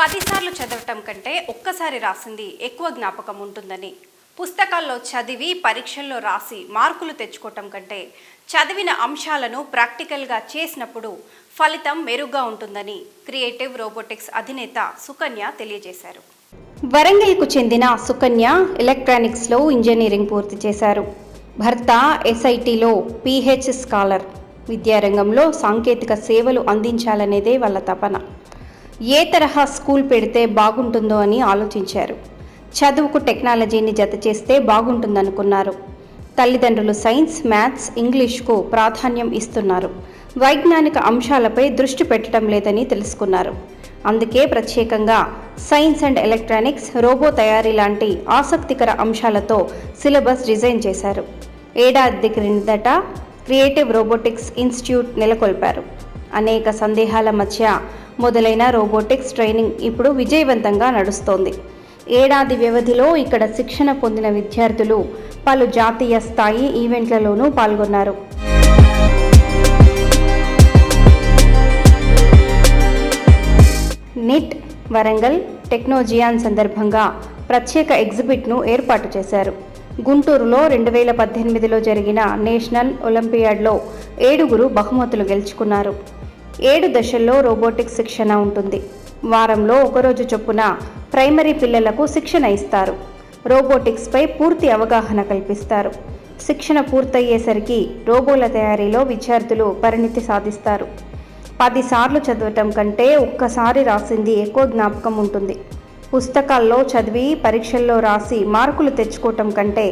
10 సార్లు చదవటం కంటే ఒక్కసారి రాసింది ఎక్కువ జ్ఞాపకం ఉంటుందని, పుస్తకాల్లో చదివి పరీక్షల్లో రాసి మార్కులు తెచ్చుకోవటం కంటే చదివిన అంశాలను ప్రాక్టికల్గా చేసినప్పుడు ఫలితం మెరుగ్గా ఉంటుందని క్రియేటివ్ రోబోటిక్స్ అధినేత సుకన్య తెలియజేశారు. వరంగల్కు చెందిన సుకన్య ఎలక్ట్రానిక్స్లో ఇంజనీరింగ్ పూర్తి చేశారు. భర్త ఎస్ఐటిలో పిహెచ్ స్కాలర్. విద్యారంగంలో సాంకేతిక సేవలు అందించాలనేదే వాళ్ళ తపన. ఏ తరహా స్కూల్ పెడితే బాగుంటుందో అని ఆలోచించారు. చదువుకు టెక్నాలజీని జత చేస్తే బాగుంటుందనుకున్నారు. తల్లిదండ్రులు సైన్స్, మ్యాథ్స్, ఇంగ్లీష్కు ప్రాధాన్యం ఇస్తున్నారు. వైజ్ఞానిక అంశాలపై దృష్టి పెట్టడం లేదని తెలుసుకున్నారు. అందుకే ప్రత్యేకంగా సైన్స్ అండ్ ఎలక్ట్రానిక్స్, రోబో తయారీ లాంటి ఆసక్తికర అంశాలతో సిలబస్ డిజైన్ చేశారు. ఏడాది క్రిందట క్రియేటివ్ రోబోటిక్స్ ఇన్స్టిట్యూట్ నెలకొల్పారు. అనేక సందేహాల మధ్య మొదలైన రోబోటిక్స్ ట్రైనింగ్ ఇప్పుడు విజయవంతంగా నడుస్తోంది. ఏడాది వ్యవధిలో ఇక్కడ శిక్షణ పొందిన విద్యార్థులు పలు జాతీయ స్థాయి ఈవెంట్లలోనూ పాల్గొన్నారు. నిట్ వరంగల్ టెక్నోజియాన్ సందర్భంగా ప్రత్యేక ఎగ్జిబిట్ను ఏర్పాటు చేశారు. గుంటూరులో 2018లో జరిగిన నేషనల్ ఒలింపియాడ్లో 7 బహుమతులు గెలుచుకున్నారు. 7 దశల్లో రోబోటిక్స్ శిక్షణ ఉంటుంది. వారంలో ఒకరోజు చొప్పున ప్రైమరీ పిల్లలకు శిక్షణ ఇస్తారు. రోబోటిక్స్పై పూర్తి అవగాహన కల్పిస్తారు. శిక్షణ పూర్తయ్యేసరికి రోబోల తయారీలో విద్యార్థులు పరిణితి సాధిస్తారు. 10 సార్లు చదవటం కంటే ఒక్కసారి రాసింది ఎక్కువ జ్ఞాపకం ఉంటుంది. పుస్తకాల్లో చదివి పరీక్షల్లో రాసి మార్కులు తెచ్చుకోవటం కంటే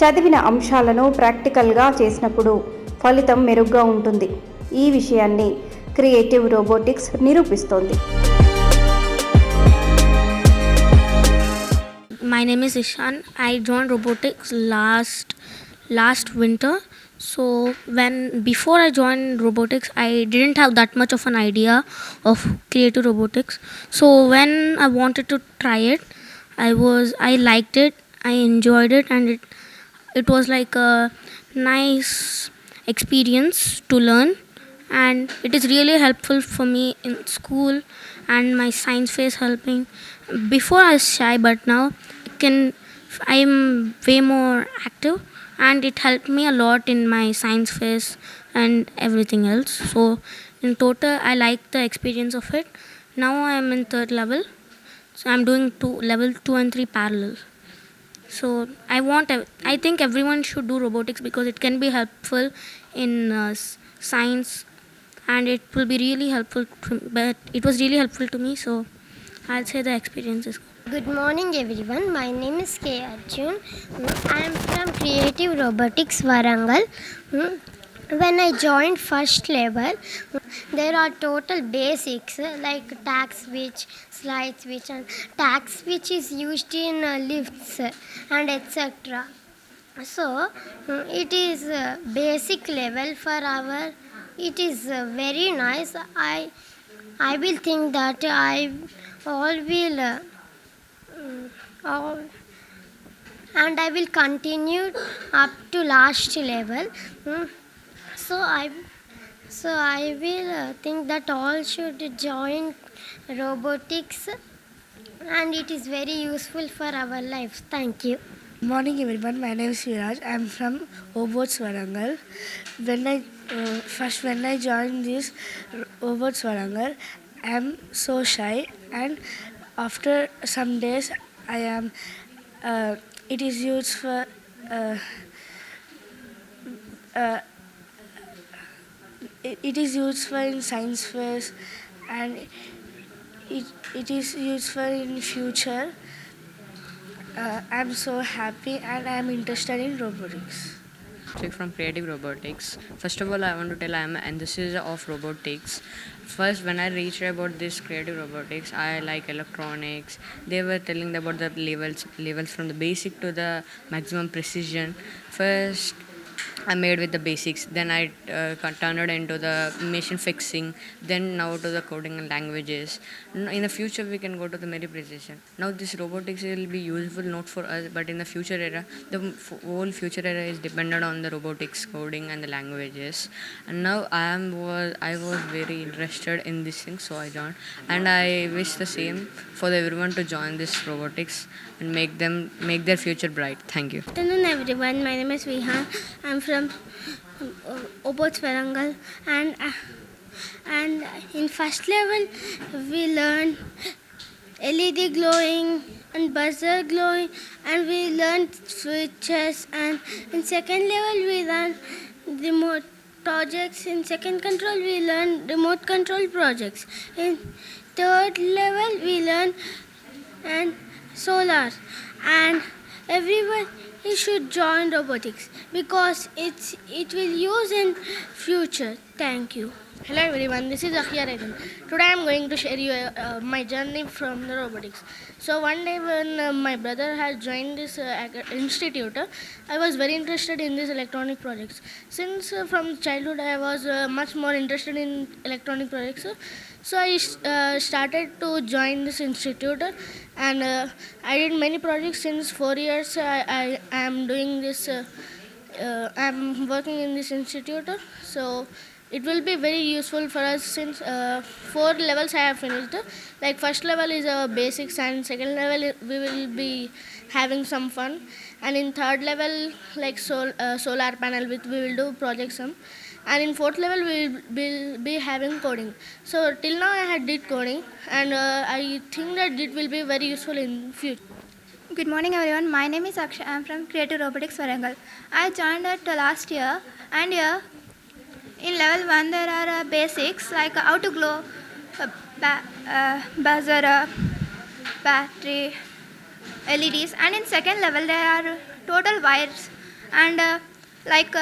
చదివిన అంశాలను ప్రాక్టికల్గా చేసినప్పుడు ఫలితం మెరుగ్గా ఉంటుంది. ఈ విషయాన్ని క్రియేటివ్ రోబోటిక్స్ నిరూపిస్తోంది. My name is Ishan. I joined robotics last winter. So before I joined robotics, I didn't have that much of an idea of creative robotics. So when I wanted to try it, I liked it, I enjoyed it, and it was like a nice experience to learn, and it is really helpful for me in school and my science fair helping. Before I was shy, but now I'm way more active, and it helped me a lot in my science fairs and everything else. So in total I like the experience of it. Now I am in 3rd level, so I'm doing level 2 and 3 parallel. So I think everyone should do robotics because it can be helpful in science, and it will be really helpful but it was really helpful to me, so I'll say the experience is good. Good morning everyone, my name is K. Arjun. I am from Creative Robotics Warangal. When I joined first level, there are total basics like tag switch, slide switch, and tag switch is used in lifts and etc. So it is basic level for our, it is very nice. I will think that I all will and I will continue up to last level. So I will think that all should join robotics, and it is very useful for our lives. Thank you. Good morning everyone, my name is Viraj. I am from Obots Warangal. When I joined this Obots Warangal, I am so shy, and after some days I am it is used for it is used for in science fairs, and it is used for in future. I am so happy, and I am interested in robotics. From Creative Robotics. First of all, I want to tell I am an enthusiast of robotics. First, when I reached about this Creative Robotics, I like electronics. They were telling about the levels from the basic to the maximum precision. First, I made with the basics. Then I turned it into the machine fixing. Then now to the coding and languages. In the future, we can go to the very precision. Now this robotics will be useful not for us, but in the future era, the whole future era is dependent on the robotics, coding, and the languages. And now I was very interested in this thing, so I joined. And I wish the same for everyone to join this robotics and make their future bright. Thank you. Good afternoon everyone, my name is Vihan. I'm from Robotics Varangal and in first level we learned LED glowing and buzzer glowing and we learned switches, and in second level we learned remote projects. In second control we learned remote control projects. In third level we learned and solar, and everyone should join robotics because it will use in future. Thank you. Hello everyone, this is Akhya Redin. Today I am going to share you my journey from the robotics. So one day when my brother had joined this institute, I was very interested in these electronic projects. Since from childhood I was much more interested in electronic projects, so I started to join this institute, and I did many projects. Since 4 years I am doing this, I am working in this institute, so it will be very useful for us since 4 levels I have finished. Like first level is basics, and second level we will be having some fun, and in third level like solar panel with we will do project some, and in fourth level we will be having coding. So till now I had did coding, and I think that it will be very useful in future. Good morning everyone, my name is Akshay. I am from Creative Robotics Varangal. I joined it last year, and here in level 1 there are basics like how to glow, buzzer, battery, LEDs, and in second level there are total wires and like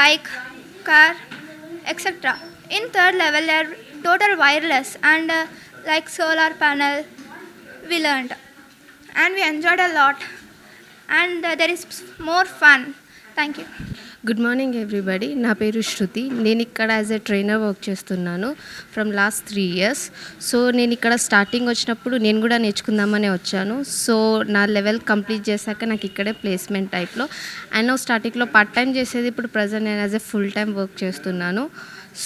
bike, car, etc. In third level there are total wireless and like solar panel we learned, and we enjoyed a lot, and there is more fun. Thank you. Good morning everybody, నా పేరు శృతి. నేను ఇక్కడ as a trainer work చేస్తున్నాను from last 3 years. So నేను ఇక్కడ starting వచ్చినప్పుడు నేను కూడా నేర్చుకుందామనే వచ్చాను. సో నా లెవెల్ కంప్లీట్ చేశాక నాకు ఇక్కడే ప్లేస్మెంట్ టైప్లో, అండ్ స్టార్టింగ్లో పార్ట్ టైం చేసేది, ఇప్పుడు ప్రజెంట్ నేను as a full time work చేస్తున్నాను.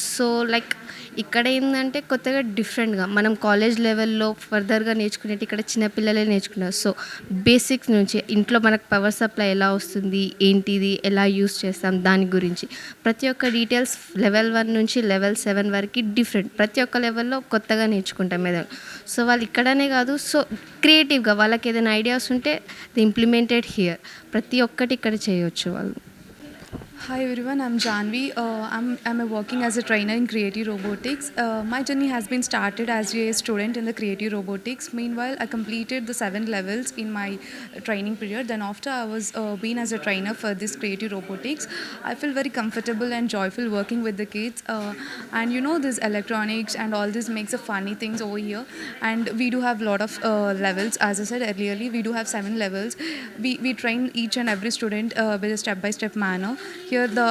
సో లైక్ ఇక్కడ ఏంటంటే కొత్తగా డిఫరెంట్గా మనం కాలేజ్ లెవెల్లో ఫర్దర్గా నేర్చుకునేది ఇక్కడ చిన్నపిల్లలే నేర్చుకున్నారు. సో బేసిక్స్ నుంచి ఇంట్లో మనకు పవర్ సప్లై ఎలా వస్తుంది, ఏంటిది, ఎలా యూస్ చేస్తాం, దాని గురించి ప్రతి ఒక్క డీటెయిల్స్ లెవెల్ 1 నుంచి లెవెల్ 7 వరకు డిఫరెంట్, ప్రతి ఒక్క లెవెల్లో కొత్తగా నేర్చుకుంటాం ఏదైనా. సో వాళ్ళు ఇక్కడనే కాదు, సో క్రియేటివ్గా వాళ్ళకి ఏదైనా ఐడియాస్ ఉంటే ది ఇంప్లిమెంటెడ్ హియర్, ప్రతి ఒక్కటి ఇక్కడ చేయొచ్చు వాళ్ళు. Hi everyone, I'm Janvi. I'm working as a trainer in Creative Robotics. My journey has been started as a student in the Creative Robotics. Meanwhile, I completed the 7 levels in my training period. Then after I was been as a trainer for this Creative Robotics, I feel very comfortable and joyful working with the kids. And you know, this electronics and all this makes a funny things over here. And we do have a lot of levels. As I said earlier, we do have 7 levels. We train each and every student with a step-by-step manner. Here the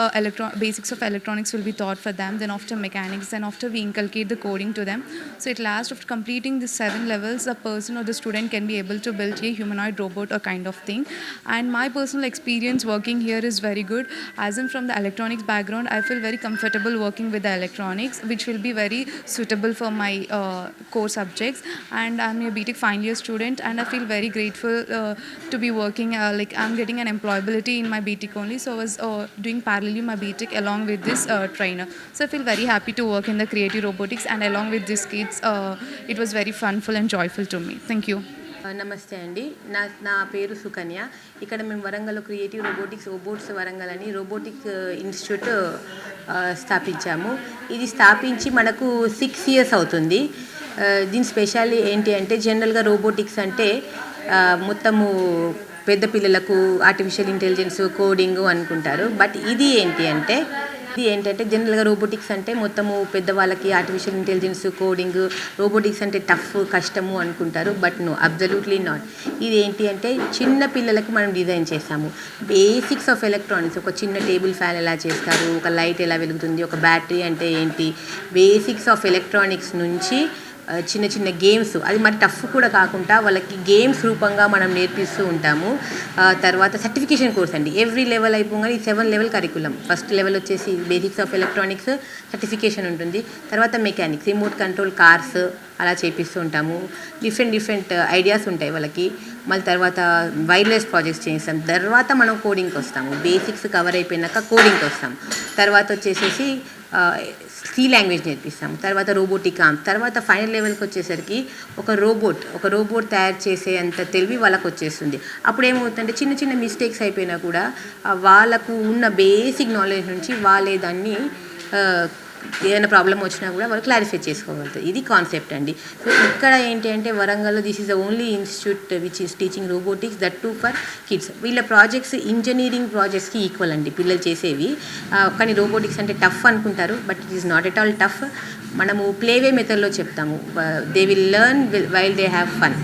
basics of electronics will be taught for them, then after mechanics, then after we inculcate the coding to them. So at last, after completing the 7 levels, the person or the student can be able to build a humanoid robot or kind of thing. And my personal experience working here is very good. As in from the electronics background, I feel very comfortable working with the electronics, which will be very suitable for my core subjects. And I'm a BTech final year student, and I feel very grateful to be working, like I'm getting an employability in my BTech only. So I was doing parallelly my BTech along with this trainer. So I feel very happy to work in the Creative Robotics, and along with these kids, it was very funful and joyful to me. Thank you. నమస్తే అండి, నా పేరు సుకన్య. ఇక్కడ మేము వరంగల్లో creative robots Warangal అని robotic institute స్థాపించాము. ఇది స్థాపించి మనకు 6 years అవుతుంది. దీని స్పెషాలిటీ ఏంటి అంటే, జనరల్గా రోబోటిక్స్ అంటే మొత్తము పెద్ద పిల్లలకు ఆర్టిఫిషియల్ ఇంటెలిజెన్స్, కోడింగ్ అనుకుంటారు. బట్ ఇది ఏంటి అంటే ఇది ఏంటంటే జనరల్గా రోబోటిక్స్ అంటే మొత్తము పెద్దవాళ్ళకి ఆర్టిఫిషియల్ ఇంటెలిజెన్స్, కోడింగ్, రోబోటిక్స్ అంటే టఫ్, కష్టము అనుకుంటారు. But no, absolutely not. ఇది ఏంటి అంటే చిన్న పిల్లలకి మనం డిజైన్ చేస్తాము. బేసిక్స్ ఆఫ్ ఎలక్ట్రానిక్స్, ఒక చిన్న టేబుల్ ఫ్యాన్ ఎలా చేస్తారు, ఒక లైట్ ఎలా వెలుగుతుంది, ఒక బ్యాటరీ అంటే ఏంటి, బేసిక్స్ ఆఫ్ ఎలక్ట్రానిక్స్ నుంచి చిన్న చిన్న గేమ్స్, అది మరి టఫ్ కూడా కాకుండా వాళ్ళకి గేమ్స్ రూపంగా మనం నేర్పిస్తూ ఉంటాము. తర్వాత సర్టిఫికేషన్ కోర్స్ అండి. ఎవ్రీ లెవెల్ అయిపోగానే 7 లెవెల్ కరికులం. ఫస్ట్ లెవెల్ వచ్చేసి బేసిక్స్ ఆఫ్ ఎలక్ట్రానిక్స్, సర్టిఫికేషన్ ఉంటుంది. తర్వాత మెకానిక్స్, రిమోట్ కంట్రోల్ కార్స్ అలా చేపిస్తూ ఉంటాము. డిఫరెంట్ ఐడియాస్ ఉంటాయి వాళ్ళకి. మళ్ళీ తర్వాత వైర్లెస్ ప్రాజెక్ట్స్ చేస్తాం. తర్వాత మనం కోడింగ్కి వస్తాము. బేసిక్స్ కవర్ అయిపోయినాక కోడింగ్కి వస్తాం. తర్వాత వచ్చేసేసి సి లాంగ్వేజ్ నేర్పిస్తాం. తర్వాత రోబోటిక్ ఆర్మ్. తర్వాత ఫైనల్ లెవెల్కి వచ్చేసరికి ఒక రోబోట్ తయారు చేసే అంత తెలివి వాళ్ళకు వచ్చేస్తుంది. అప్పుడు ఏమవుతుందంటే చిన్న చిన్న మిస్టేక్స్ అయిపోయినా కూడా వాళ్ళకు ఉన్న బేసిక్ నాలెడ్జ్ నుంచి వాళ్ళే దాన్ని ఏదైనా ప్రాబ్లం వచ్చినా కూడా వాళ్ళు క్లారిఫై చేసుకోగలుగుతారు. ఇది కాన్సెప్ట్ అండి. సో ఇక్కడ ఏంటి అంటే వరంగల్లో this is the only institute which is teaching robotics, that to for kids. వీళ్ళ ప్రాజెక్ట్స్ ఇంజనీరింగ్ ప్రాజెక్ట్స్కి ఈక్వల్ అండి పిల్లలు చేసేవి. కానీ రోబోటిక్స్ అంటే టఫ్ అనుకుంటారు, but it is not at all tough. మనము ప్లేవే మెథడ్లో చెప్తాము. They will learn while they have fun.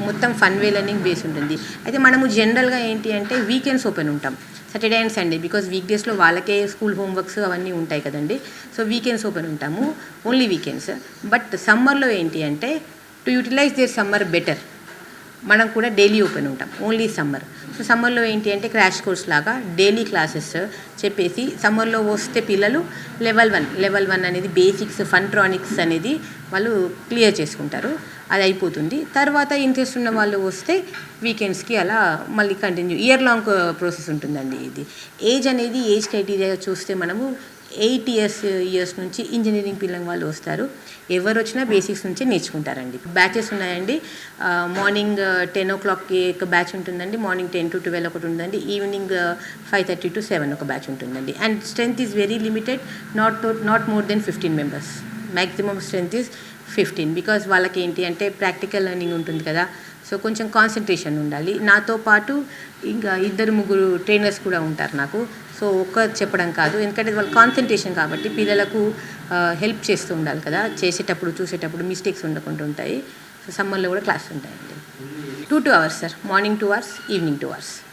మొత్తం ఫన్ వే లెర్నింగ్ బేస్ ఉంటుంది. అయితే మనము జనరల్గా ఏంటి అంటే వీకెండ్స్ ఓపెన్ ఉంటాం, Saturday and Sunday, because week డేస్లో వాళ్ళకే స్కూల్ హోంవర్క్స్ అవన్నీ ఉంటాయి కదండి. సో వీకెండ్స్ ఓపెన్ ఉంటాము, ఓన్లీ వీకెండ్స్. బట్ సమ్మర్లో ఏంటి అంటే to utilise their summer better, మనం కూడా డైలీ ఓపెన్ ఉంటాం, ఓన్లీ సమ్మర్. సో సమ్మర్లో ఏంటి అంటే క్రాష్ కోర్స్ లాగా డైలీ క్లాసెస్ చెప్పేసి సమ్మర్లో వస్తే పిల్లలు లెవెల్ 1 అనేది బేసిక్స్ ఫన్ట్రానిక్స్ అనేది వాళ్ళు క్లియర్ చేసుకుంటారు. అది అయిపోతుంది. తర్వాత ఇంట్రెస్ట్ ఉన్న వాళ్ళు వస్తే వీకెండ్స్కి అలా మళ్ళీ కంటిన్యూ ఇయర్ లాంగ్ ప్రాసెస్ ఉంటుందండి. ఇది ఏజ్ క్రైటీరియా చూస్తే మనము 8 ఇయర్స్ నుంచి ఇంజనీరింగ్ పిల్లల వాళ్ళు వస్తారు. ఎవరు వచ్చినా బేసిక్స్ నుంచి నేర్చుకుంటారండి. బ్యాచెస్ ఉన్నాయండి. మార్నింగ్ 10 o'clockకి ఒక బ్యాచ్ ఉంటుందండి, మార్నింగ్ 10 to 12 ఒకటి ఉంటుందండి, ఈవినింగ్ 5:30 to 7 ఒక బ్యాచ్ ఉంటుందండి. And strength is very limited, not more than 15 members. Maximum strength is 15, because వాళ్ళకి ఏంటి అంటే ప్రాక్టికల్ లెర్నింగ్ ఉంటుంది కదా. సో కొంచెం కాన్సన్ట్రేషన్ ఉండాలి. నాతో పాటు ఇంకా 2-3 ట్రైనర్స్ కూడా ఉంటారు నాకు. సో చెప్పడం కాదు, ఎందుకంటే వాళ్ళ కాన్సన్ట్రేషన్ కాబట్టి పిల్లలకు హెల్ప్ చేస్తూ ఉండాలి కదా. చేసేటప్పుడు చూసేటప్పుడు మిస్టేక్స్ ఉండకుండా ఉంటాయి. సో సమ్మర్లో కూడా క్లాస్ ఉంటాయండి. 2 hours sir, morning 2 hours, evening 2 hours.